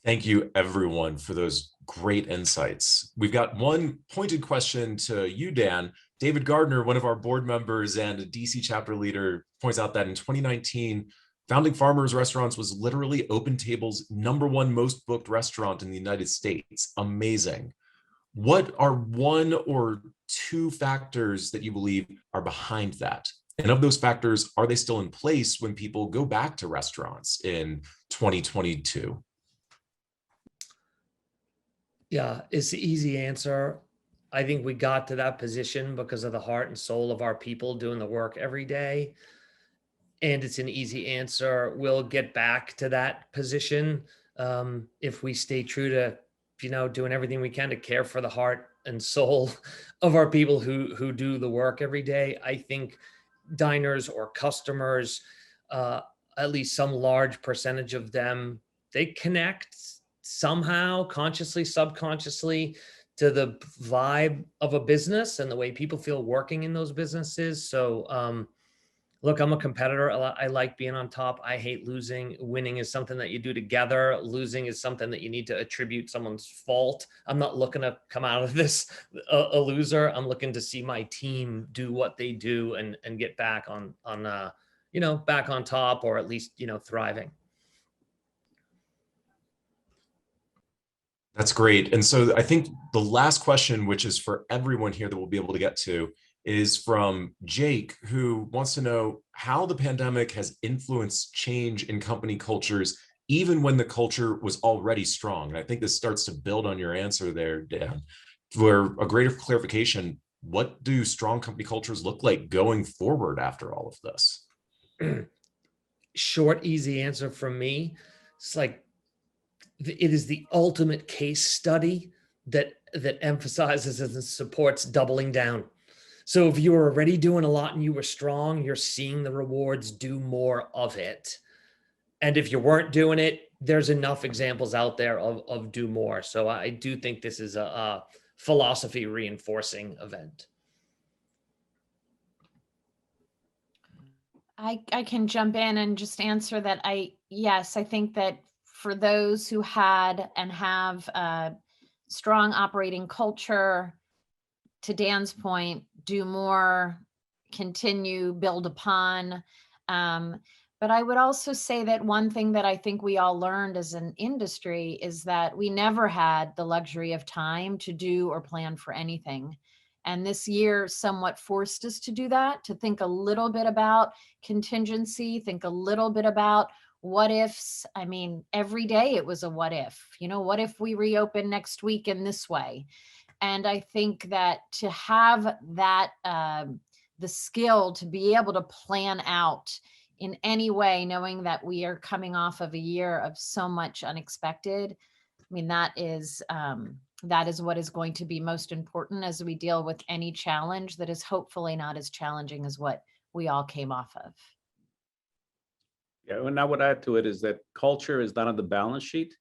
Thank you, everyone, for those great insights. We've got one pointed question to you, Dan. David Gardner, one of our board members and a DC chapter leader, points out that in 2019, Founding Farmers Restaurants was literally OpenTable's #1 most booked restaurant in the United States. Amazing. What are one or two factors that you believe are behind that? And of those factors, are they still in place when people go back to restaurants in 2022? Yeah, it's the easy answer. I think we got to that position because of the heart and soul of our people doing the work every day. And it's an easy answer. We'll get back to that position if we stay true to, doing everything we can to care for the heart and soul of our people who do the work every day. I think diners or customers, at least some large percentage of them, they connect somehow, consciously, subconsciously, to the vibe of a business and the way people feel working in those businesses. So, look, I'm a competitor. I like being on top. I hate losing. Winning is something that you do together. Losing is something that you need to attribute someone's fault. I'm not looking to come out of this a loser. I'm looking to see my team do what they do and get back on back on top, or at least, thriving. That's great. And so I think the last question, which is for everyone here that we'll be able to get to, is from Jake, who wants to know how the pandemic has influenced change in company cultures, even when the culture was already strong. And I think this starts to build on your answer there, Dan. For a greater clarification, what do strong company cultures look like going forward after all of this? Short, easy answer from me. It's like, it is the ultimate case study that emphasizes and supports doubling down. So if you were already doing a lot and you were strong, you're seeing the rewards, do more of it. And if you weren't doing it, there's enough examples out there of do more. So I do think this is a philosophy reinforcing event. I can jump in and just answer that. Yes, I think that for those who had and have a strong operating culture, to Dan's point, do more, continue, build upon. But I would also say that one thing that I think we all learned as an industry is that we never had the luxury of time to do or plan for anything. And this year somewhat forced us to do that, to think a little bit about contingency, think a little bit about what ifs. I mean, every day it was a what if, what if we reopen next week in this way? And I think that to have that, the skill to be able to plan out in any way, knowing that we are coming off of a year of so much unexpected, I mean, that is what is going to be most important as we deal with any challenge that is hopefully not as challenging as what we all came off of. Yeah, and I would add to it is that culture is not on the balance sheet,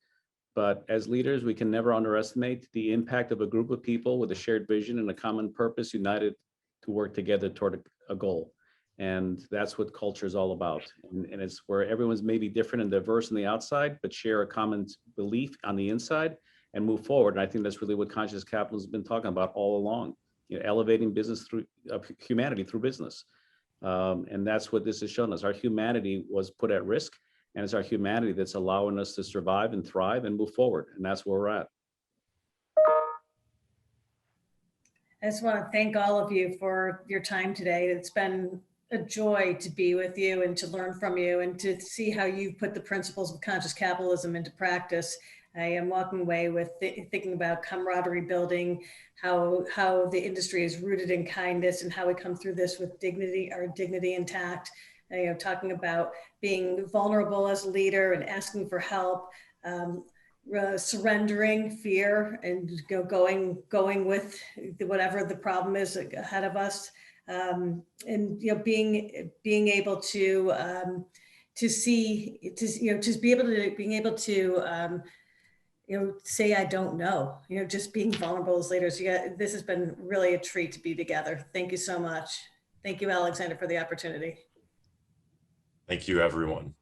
but as leaders, we can never underestimate the impact of a group of people with a shared vision and a common purpose, united to work together toward a goal. And that's what culture is all about. And it's where everyone's maybe different and diverse on the outside, but share a common belief on the inside and move forward. And I think that's really what Conscious Capitalism has been talking about all along, elevating business through humanity through business. And that's what this has shown us. Our humanity was put at risk, and it's our humanity that's allowing us to survive and thrive and move forward. And that's where we're at. I just want to thank all of you for your time today. It's been a joy to be with you and to learn from you and to see how you put the principles of conscious capitalism into practice. I am walking away with thinking about camaraderie building, how the industry is rooted in kindness and how we come through this with dignity, our dignity intact. Talking about being vulnerable as a leader and asking for help, surrendering fear and going with whatever the problem is ahead of us. And being able to see, just being able to say I don't know. Just being vulnerable as leaders. This has been really a treat to be together. Thank you so much. Thank you, Alexander, for the opportunity. Thank you, everyone.